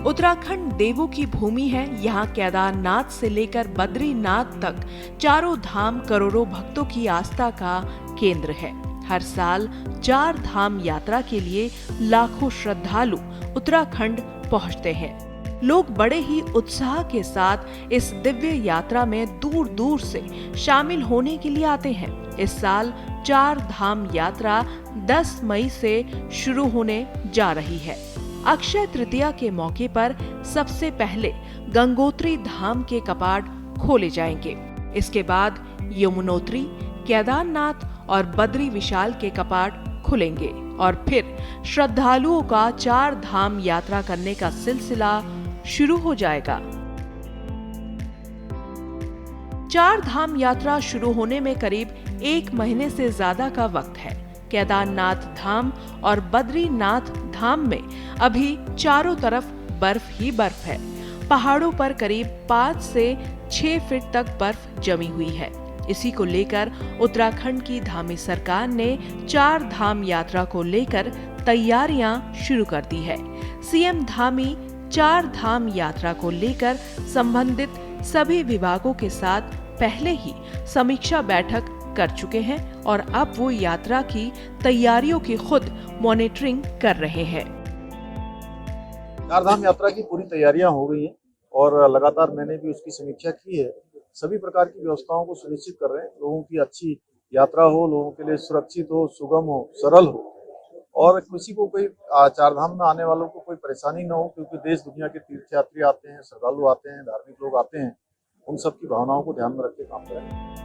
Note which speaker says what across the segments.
Speaker 1: उत्तराखंड देवों की भूमि है। यहाँ केदारनाथ से लेकर बद्रीनाथ तक चारों धाम करोड़ों भक्तों की आस्था का केंद्र है। हर साल 4 धाम यात्रा के लिए लाखों श्रद्धालु उत्तराखंड पहुँचते हैं। लोग बड़े ही उत्साह के साथ इस दिव्य यात्रा में दूर दूर से शामिल होने के लिए आते हैं। इस साल 4 धाम यात्रा 10 मई से शुरू होने जा रही है। अक्षय तृतीया के मौके पर सबसे पहले गंगोत्री धाम के कपाट खोले जाएंगे। इसके बाद यमुनोत्री, केदारनाथ और बद्री विशाल के कपाट खुलेंगे और फिर श्रद्धालुओं का 4 धाम यात्रा करने का सिलसिला शुरू हो जाएगा। 4 धाम यात्रा शुरू होने में करीब 1 महीने से ज्यादा का वक्त है। केदारनाथ धाम और बद्रीनाथ धाम में अभी चारों तरफ बर्फ ही बर्फ है। पहाड़ों पर करीब 5 से 6 फीट तक बर्फ जमी हुई है। इसी को लेकर उत्तराखंड की धामी सरकार ने 4 धाम यात्रा को लेकर तैयारियां शुरू कर दी है। सीएम धामी 4 धाम यात्रा को लेकर संबंधित सभी विभागों के साथ पहले ही समीक्षा बैठक कर चुके हैं और अब वो यात्रा की तैयारियों की खुद मॉनिटरिंग कर रहे हैं।
Speaker 2: 4 धाम यात्रा की पूरी तैयारियां हो गई हैं और लगातार मैंने भी उसकी समीक्षा की है। सभी प्रकार की व्यवस्थाओं को सुनिश्चित कर रहे हैं। लोगों की अच्छी यात्रा हो, लोगों के लिए सुरक्षित हो, सुगम हो, सरल हो और किसी को कोई 4 धाम में आने वालों को कोई परेशानी न हो, क्योंकि देश दुनिया के तीर्थयात्री आते हैं, श्रद्धालु आते हैं, धार्मिक लोग आते हैं। उन सब की भावनाओं को ध्यान में रख के काम करें।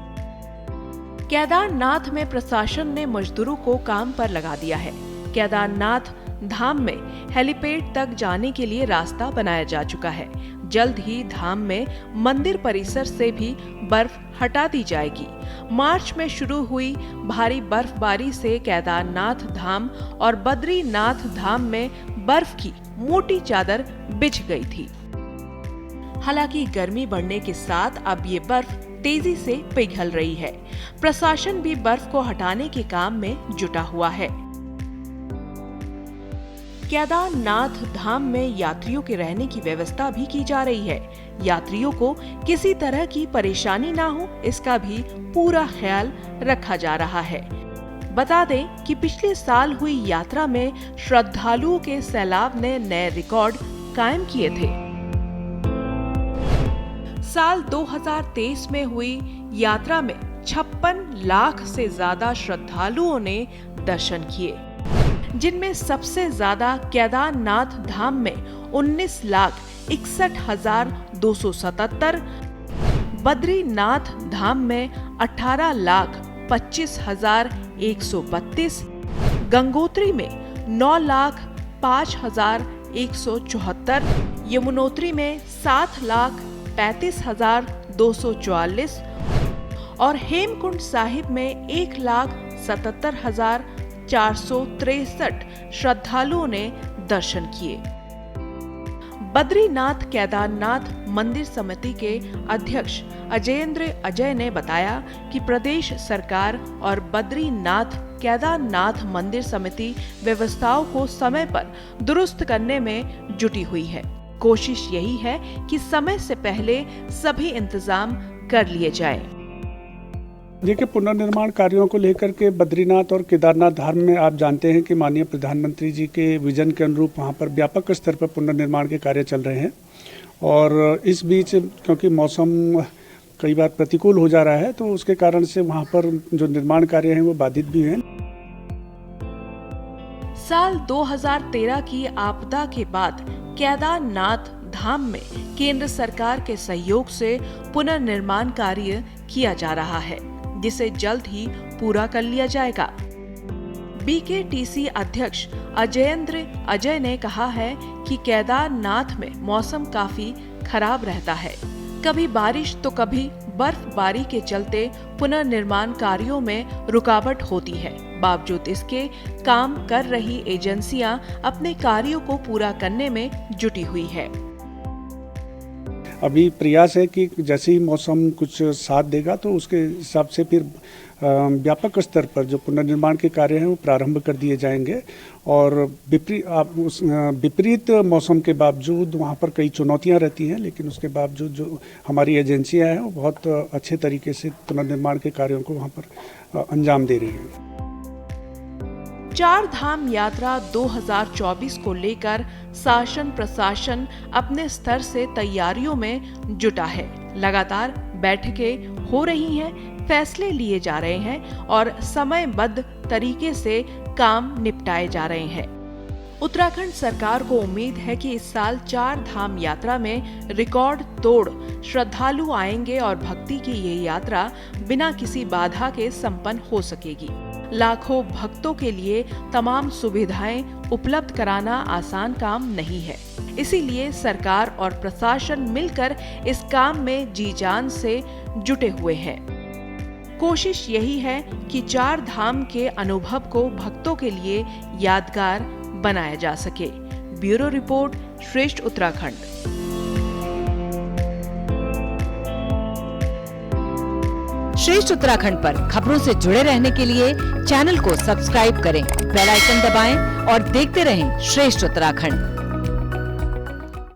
Speaker 1: केदारनाथ में प्रशासन ने मजदूरों को काम पर लगा दिया है। केदारनाथ धाम में हेलीपैड तक जाने के लिए रास्ता बनाया जा चुका है। जल्द ही धाम में मंदिर परिसर से भी बर्फ हटा दी जाएगी। मार्च में शुरू हुई भारी बर्फबारी से केदारनाथ धाम और बद्रीनाथ धाम में बर्फ की मोटी चादर बिछ गई थी। हालांकि गर्मी बढ़ने के साथ अब ये बर्फ तेजी से पिघल रही है। प्रशासन भी बर्फ को हटाने के काम में जुटा हुआ है। केदारनाथ धाम में यात्रियों के रहने की व्यवस्था भी की जा रही है। यात्रियों को किसी तरह की परेशानी ना हो, इसका भी पूरा ख्याल रखा जा रहा है। बता दें कि पिछले साल हुई यात्रा में श्रद्धालुओं के सैलाब ने नए रिकॉर्ड कायम किए थे। साल 2023 में हुई यात्रा में 56 लाख से ज्यादा श्रद्धालुओं ने दर्शन किए, जिनमें सबसे ज्यादा केदारनाथ धाम में 19,61,277, बद्रीनाथ धाम में 18,25,132, गंगोत्री में 9,05,174, यमुनोत्री में 7,35,244 और हेमकुंड साहिब में 1,77,463 श्रद्धालुओं ने दर्शन किए। बद्रीनाथ केदारनाथ मंदिर समिति के अध्यक्ष अजयेंद्र अजय ने बताया कि प्रदेश सरकार और बद्रीनाथ केदारनाथ मंदिर समिति व्यवस्थाओं को समय पर दुरुस्त करने में जुटी हुई है। कोशिश यही है कि समय से पहले सभी इंतजाम कर लिए जाएं।
Speaker 3: देखिए, पुनर्निर्माण कार्यों को लेकर के बद्रीनाथ और केदारनाथ धाम में आप जानते हैं कि माननीय प्रधानमंत्री जी के विजन के अनुरूप वहाँ पर व्यापक स्तर पर पुनर्निर्माण के कार्य चल रहे हैं और इस बीच क्योंकि मौसम कई बार प्रतिकूल हो जा रहा है तो उसके कारण से वहाँ पर जो निर्माण कार्य हैं वो बाधित भी हैं।
Speaker 1: साल 2013 की आपदा के बाद केदारनाथ धाम में केंद्र सरकार के सहयोग से पुनर्निर्माण कार्य किया जा रहा है, जिसे जल्द ही पूरा कर लिया जाएगा। बीकेटीसी अध्यक्ष अजयेंद्र अजय ने कहा है कि केदारनाथ में मौसम काफी खराब रहता है। कभी बारिश तो कभी बर्फबारी के चलते पुनर्निर्माण कार्यों में रुकावट होती है। बावजूद इसके काम कर रही एजेंसियां अपने कार्यों को पूरा करने में जुटी हुई है।
Speaker 3: अभी प्रयास है कि जैसे ही मौसम कुछ साथ देगा तो उसके हिसाब से फिर व्यापक स्तर पर जो पुनर्निर्माण के कार्य हैं वो प्रारंभ कर दिए जाएंगे और विपरीत मौसम के बावजूद वहाँ पर कई चुनौतियाँ रहती हैं, लेकिन उसके बावजूद जो हमारी एजेंसियाँ हैं वो बहुत अच्छे तरीके से पुनर्निर्माण के कार्यों को वहाँ पर अंजाम दे रही हैं।
Speaker 1: चार धाम यात्रा 2024 को लेकर शासन प्रशासन अपने स्तर से तैयारियों में जुटा है। लगातार बैठकें हो रही हैं, फैसले लिए जा रहे हैं और समयबद्ध तरीके से काम निपटाए जा रहे हैं। उत्तराखंड सरकार को उम्मीद है कि इस साल चार धाम यात्रा में रिकॉर्ड तोड़ श्रद्धालु आएंगे और भक्ति की ये यात्रा बिना किसी बाधा के संपन्न हो सकेगी। लाखों भक्तों के लिए तमाम सुविधाएं उपलब्ध कराना आसान काम नहीं है, इसीलिए सरकार और प्रशासन मिलकर इस काम में जी जान से जुटे हुए हैं। कोशिश यही है कि चार धाम के अनुभव को भक्तों के लिए यादगार बनाया जा सके। ब्यूरो रिपोर्ट, श्रेष्ठ उत्तराखंड।
Speaker 4: श्रेष्ठ उत्तराखंड पर खबरों से जुड़े रहने के लिए चैनल को सब्सक्राइब करें, बेल आइकन दबाएं और देखते रहें श्रेष्ठ उत्तराखंड।